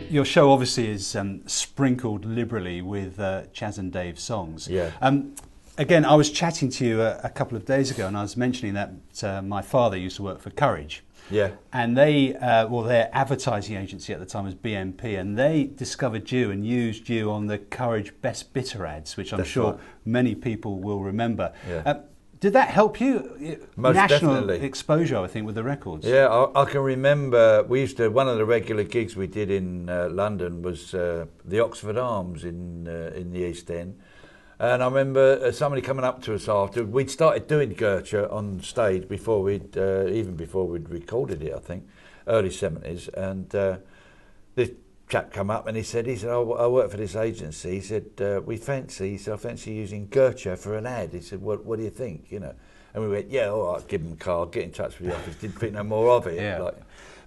your show obviously is sprinkled liberally with Chaz and Dave songs. Yeah. Again, I was chatting to you a couple of days ago, and I was mentioning that my father used to work for Courage. Yeah. And they, their advertising agency at the time was BMP, and they discovered you and used you on the Courage Best Bitter ads, which I'm sure many people will remember. Yeah. Did that help you? Most National definitely. exposure, I think, with the records. Yeah, I can remember one of the regular gigs we did in London was the Oxford Arms in the East End. And I remember somebody coming up to us after. We'd started doing Gertrude on stage even before we'd recorded it, I think, early 70s. And this chap come up and he said, oh, I work for this agency. He said, I fancy using Gertrude for an ad. He said, what do you think, you know? And we went, yeah, all right, give him a card, get in touch with the office. Didn't think no more of it. Yeah.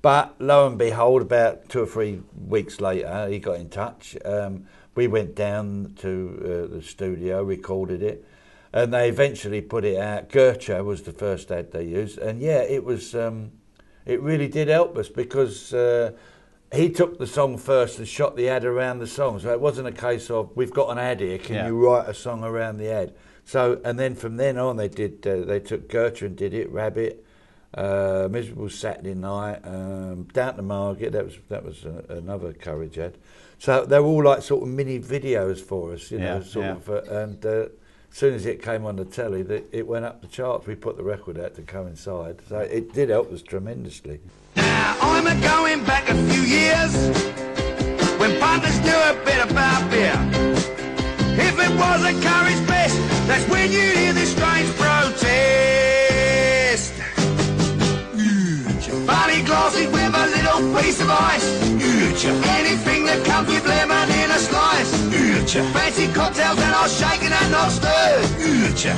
But lo and behold, about 2 or 3 weeks later, he got in touch. We went down to the studio, recorded it, and they eventually put it out. Gertrude was the first ad they used, and yeah, it was. It really did help us because he took the song first and shot the ad around the song. So it wasn't a case of we've got an ad here, can you write a song around the ad? So and then from then on, they did. They took Gertrude and did it, Rabbit, Miserable Saturday Night, Down to Margate. That was another Courage ad. So they were all like sort of mini videos for us, you know, and as soon as it came on the telly, it went up the charts. We put the record out to coincide, so it did help us tremendously. Now I'm going back a few years when punters knew a bit about beer. If it was a Courage Best, that's when you'd hear this strange protest. Funny glasses with a little piece of ice. Anything that comes with lemon in a slice. Fancy cocktails that are shaken and not stirred.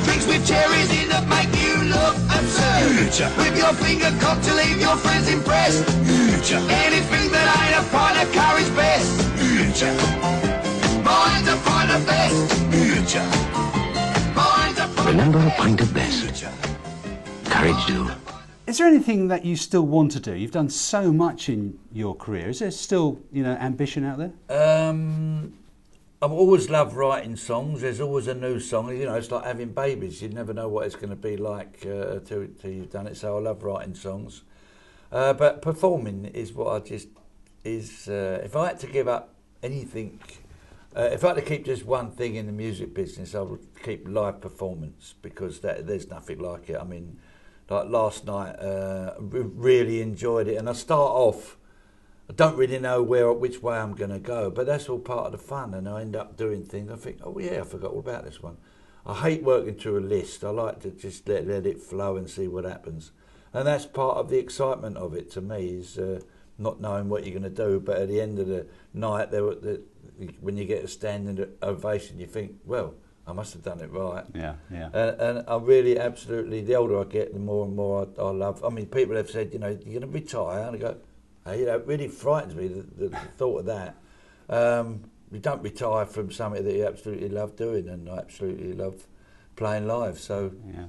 Drinks with cherries in that make you look absurd. With your finger cocked to leave your friends impressed. Anything that ain't a pint of Courage Best. Mine's a pint of best. Remember a pint of best. Courage do. Is there anything that you still want to do? You've done so much in your career. Is there still, ambition out there? I've always loved writing songs. There's always a new song. You know, it's like having babies. You never know what it's going to be like till you've done it. So I love writing songs. But performing is what if I had to give up anything, if I had to keep just one thing in the music business, I would keep live performance because there's nothing like it. I mean, like last night, really enjoyed it. And I start off, I don't really know which way I'm going to go, but that's all part of the fun. And I end up doing things. I think, oh yeah, I forgot all about this one. I hate working through a list. I like to just let it flow and see what happens. And that's part of the excitement of it to me, is not knowing what you're going to do. But at the end of the night, when you get a standing ovation, you think, well, I must have done it right. Yeah. And I really, absolutely, the older I get, the more and more I love. I mean, people have said, you're going to retire. And I go, hey, it really frightens me, the thought of that. You don't retire from something that you absolutely love doing, and I absolutely love playing live. So yeah,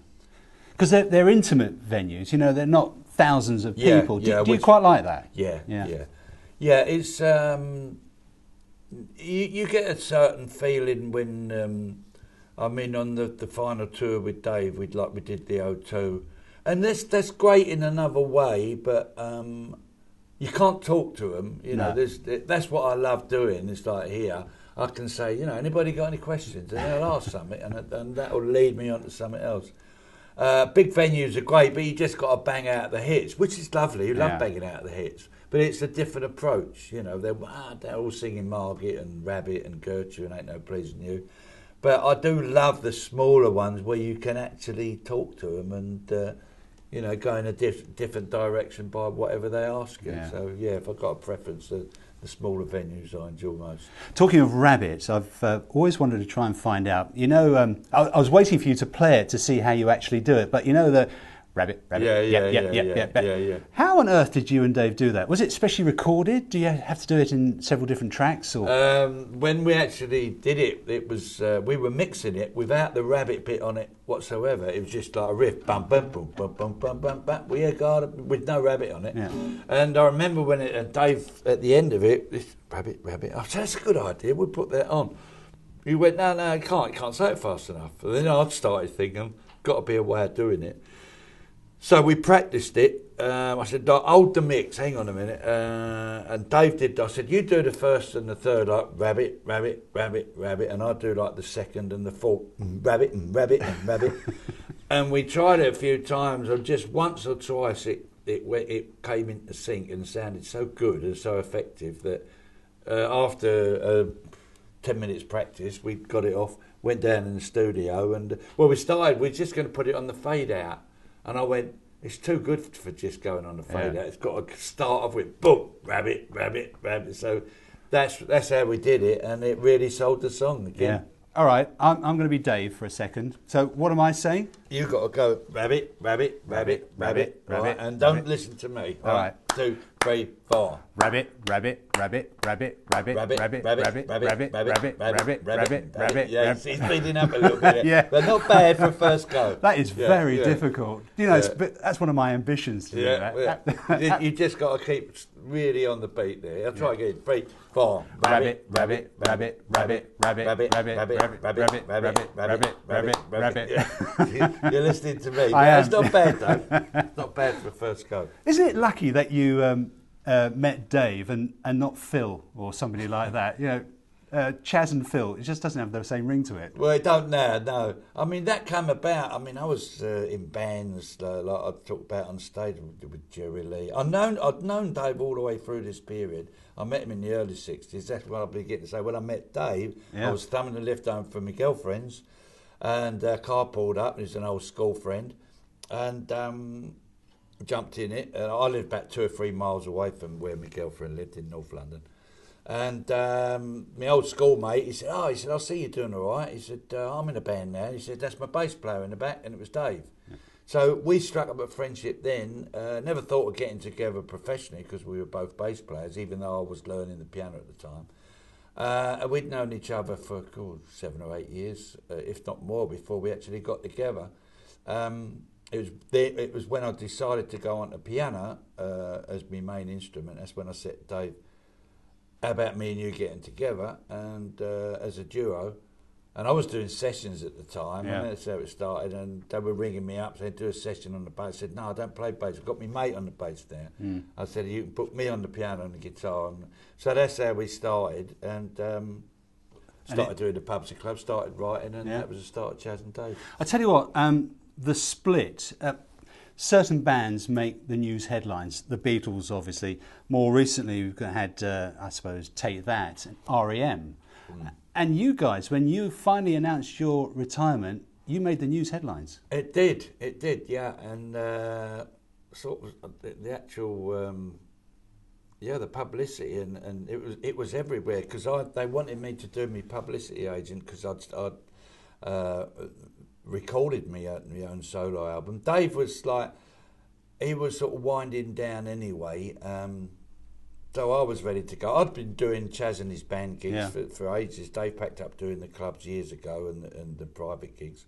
because they're intimate venues. They're not thousands of people. Do you quite like that? Yeah. It's you get a certain feeling when. On the final tour with Dave, we did the O2, and that's great in another way, but you can't talk to them. That's what I love doing. It's like here, I can say, anybody got any questions, and they'll ask something, and that will lead me on to something else. Big venues are great, but you just got to bang out the hits, which is lovely. You love banging out the hits, but it's a different approach. They're all singing Margate and Rabbit and Gertrude and Ain't No Pleasing You. But I do love the smaller ones where you can actually talk to them and, go in a different direction by whatever they ask you. Yeah. So, if I've got a preference, the smaller venues I enjoy most. Talking of rabbits, I've always wanted to try and find out. I was waiting for you to play it to see how you actually do it. But the rabbit, rabbit. Yeah. How on earth did you and Dave do that? Was it specially recorded? Do you have to do it in several different tracks? Or when we actually did it, it was we were mixing it without the rabbit bit on it whatsoever. It was just like a riff, bum bum bum bum bum bum bum bum. We got it with no rabbit on it. Yeah. And I remember when Dave at the end of it, this rabbit. I said, that's a good idea. We'll put that on. He went, no, you can't say it fast enough. And then I started thinking, got to be a way of doing it. So we practiced it. I said, hold the mix, hang on a minute. And Dave did, I said, you do the first and the third, like rabbit, rabbit, rabbit, rabbit. And I do like the second and the fourth, rabbit and rabbit and rabbit. And we tried it a few times, and just once or twice it came into sync and sounded so good and so effective that after 10 minutes practice, we got it off, went down in the studio, and we started, we're just going to put it on the fade out. And I went, it's too good for just going on the fade out. It's got to start off with boom, rabbit, rabbit, rabbit. So that's how we did it, and it really sold the song again. Yeah. All right, I'm going to be Dave for a second. So what am I saying? You got to go rabbit, rabbit, rabbit, rabbit, rabbit, and don't listen to me. All right. 2, 3, 4. Rabbit, rabbit, rabbit, rabbit, rabbit, rabbit, rabbit, rabbit, rabbit, rabbit, rabbit, rabbit. Yeah, he's speeding up a little bit. Yeah, but not bad for a first go. That is very difficult. You know, that's one of my ambitions to do that. You just got to keep really on the beat there. I'll try again. 3, 4. Rabbit, rabbit, rabbit, rabbit, rabbit, rabbit, rabbit, rabbit, rabbit, rabbit, rabbit. You're listening to me. I am. It's not bad though. It's not bad for a first go. Isn't it lucky that you met Dave and not Phil or somebody like that? You know, Chaz and Phil, it just doesn't have the same ring to it. Well, it don't now, no. I mean, that came about. I mean, I was in bands, like I talked about on stage with Jerry Lee. I'd known Dave all the way through this period. I met him in the early 60s. That's what I'll be getting to say. When I met Dave, I was thumbing the lift home from my girlfriend's, and a car pulled up. He's an old school friend, and jumped in it. And I lived about 2 or 3 miles away from where my girlfriend lived in North London. And my old schoolmate, he said, I'll see you doing all right. He said, I'm in a band now. He said, that's my bass player in the back, and it was Dave. Yeah. So we struck up a friendship then. Never thought of getting together professionally because we were both bass players, even though I was learning the piano at the time. And we'd known each other for 7 or 8 years, if not more, before we actually got together. It was when I decided to go on to piano as my main instrument. That's when I said, Dave, how about me and you getting together and as a duo? And I was doing sessions at the time, and that's how it started. And they were ringing me up, saying, do a session on the bass. I said, no, I don't play bass. I've got my mate on the bass there. I said, you can put me on the piano and the guitar. And so that's how we started, and started doing the pubs and clubs, started writing, and that was the start of Chaz and Dave. I tell you what, the split... certain bands make the news headlines. The Beatles, obviously. More recently, we've had, I suppose, Take That, and R.E.M. And you guys, when you finally announced your retirement, you made the news headlines. It did, yeah. And sort of the actual, the publicity, and it was everywhere because they wanted me to do my publicity agent because I'd recorded me my own solo album. Dave was he was sort of winding down anyway, so I was ready to go. I'd been doing Chaz and his band gigs for ages. Dave packed up doing the clubs years ago and the private gigs,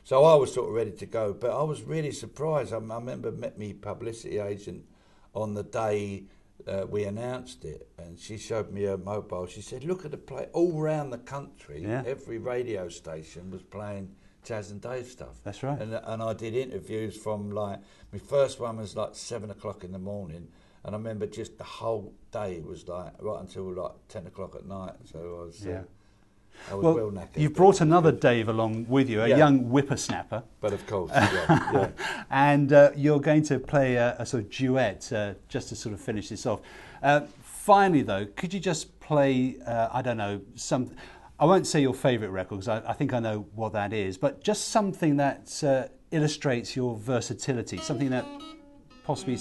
so I was sort of ready to go. But I was really surprised. I remember met me publicity agent on the day we announced it, and she showed me her mobile. She said, look at the play all around the country. Every radio station was playing Chaz and Dave stuff. That's right. And I did interviews from my first one was 7 o'clock in the morning, and I remember just the whole day was right until 10 o'clock at night. So I was well knackered. You've brought another Dave along with you, a young whippersnapper. But of course, And you're going to play a sort of duet just to sort of finish this off. Finally, though, could you just play, I don't know, some... I won't say your favourite record because I think I know what that is, but just something that illustrates your versatility, something that possibly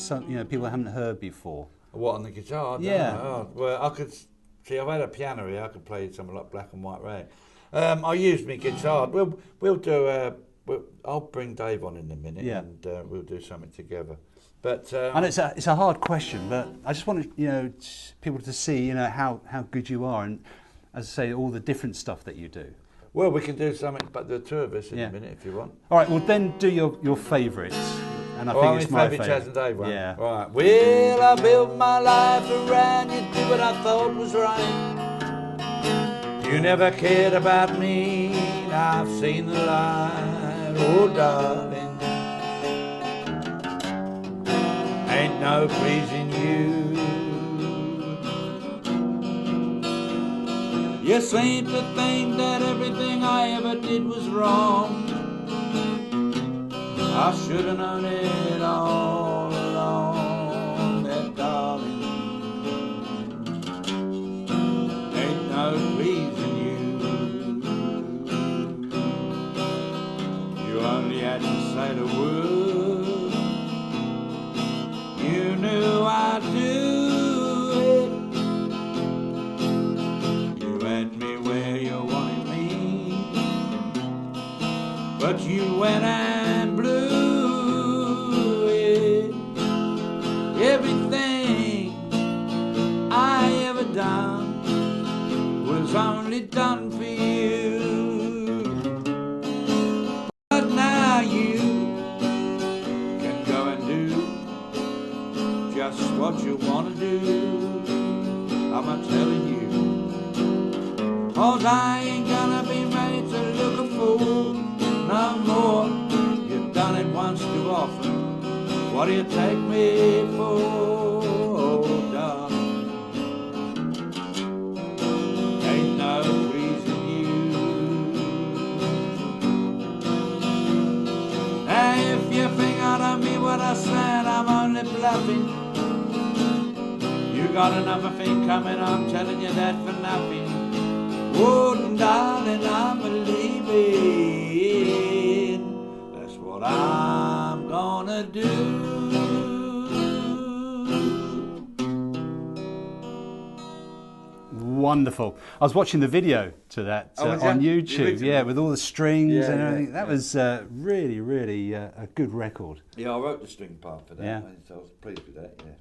people haven't heard before. What, on the guitar? Well, I could see. I've had a piano here. I could play something like Black and White Rain. I used my guitar. We'll do I'll bring Dave on in a minute, Yeah. and we'll do something together. But And it's a hard question, but I just want people to see how good you are, and as I say, all the different stuff that you do. well, we can do something, but the two of us in Yeah. a minute if you want. All right, well then do your favourites, and I think it's my favourite Chaz and Dave one. Yeah. Right. Well, I built my life around you, did what I thought was right. You never cared about me, I've seen the light, oh darling. Ain't no pleasing you. You seem to think that everything I ever did was wrong. I should have known it all along, that darling. Ain't no pleasing you. You only had to say the word. You knew I'd do it. You had me where you wanted me, but you went and blew it. Everything I ever done was only done for you. But now you can go and do just what you want to do. I'm not telling you, 'cause I ain't gonna be made to look a fool no more. You've done it once too often. What do you take me for, oh, darling? Ain't no reason you. Now if you think out of me what I said, I'm only bluffing. You got another thing coming, I'm telling you that for nothing. Oh, darling, I'm believing that's what I'm gonna do. Wonderful. I was watching the video to that Oh, was on ya? YouTube, The yeah, with all the strings Yeah, and yeah, everything. That yeah. was really, really a good record. Yeah, I wrote the string part for that, Yeah. so I was pleased with that, yeah.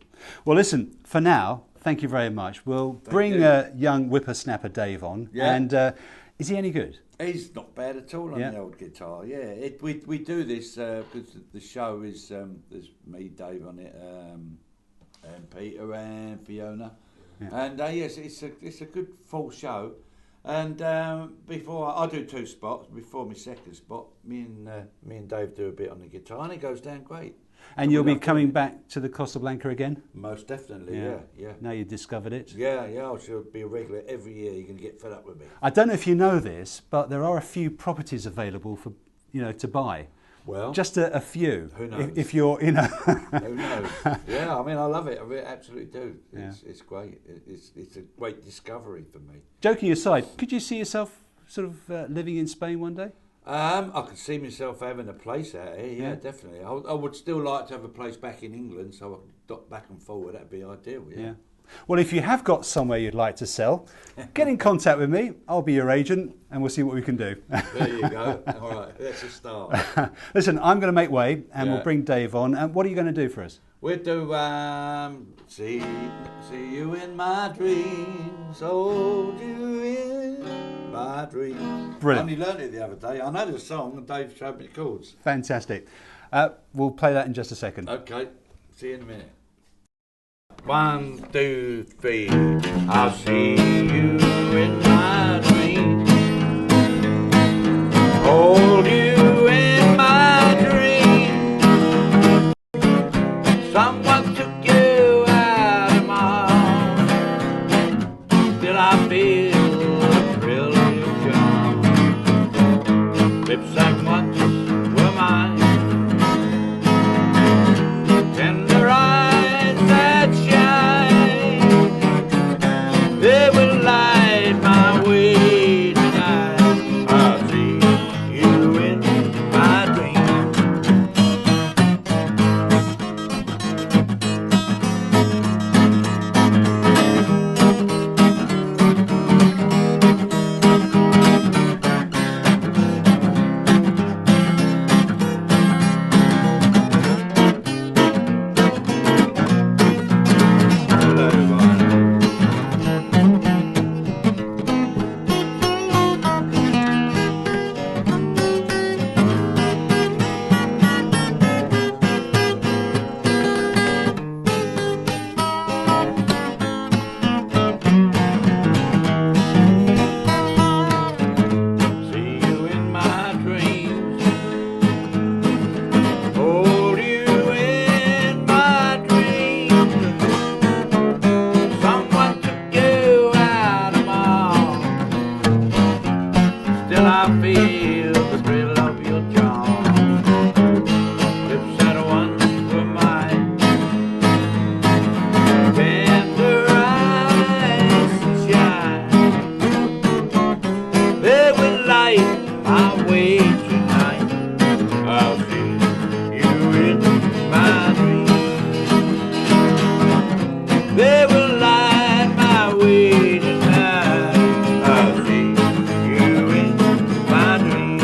Well, listen, for now, thank you very much. We'll bring you. young whippersnapper Dave on. Yeah. And is he any good? He's not bad at all on Yeah. the old guitar. Yeah, we do this because the show is there's me, Dave on it, and Peter and Fiona, and yes, it's a good full show. And before I do two spots, before my second spot, me and Dave do a bit on the guitar, and it goes down great. And you'll be coming back to the Costa Blanca again? Most definitely, yeah. Now you've discovered it? Yeah, I should be a regular every year. You're going to get fed up with me. I don't know if you know this, but there are a few properties available for to buy. Well, Just a few. Who knows? If you're, who knows? Yeah, I mean, I love it. I really absolutely do. It's great. It's a great discovery for me. Joking aside, could you see yourself sort of living in Spain one day? I could see myself having a place out here. Yeah, definitely. I would still like to have a place back in England, so I could dot back and forward. That'd be ideal. Yeah. Well, if you have got somewhere you'd like to sell, get in contact with me. I'll be your agent, and we'll see what we can do. There you go. All right, that's a start. Listen, I'm going to make way, and Yeah. we'll bring Dave on. And what are you going to do for us? We'll do see you in my dreams, hold you in my dreams. Brilliant. I only learned it the other day. I know the song, and Dave showed me the chords. Fantastic. We'll play that in just a second. Okay, see you in a minute. 1, 2, 3. I'll see you in my dreams, hold you in my dreams. Someone took you out of my arms. Did I feel a thrill of your charm? Lips that once were mine, tender eyes that shine, they will light my They will light my way tonight. I'll see you in my dreams.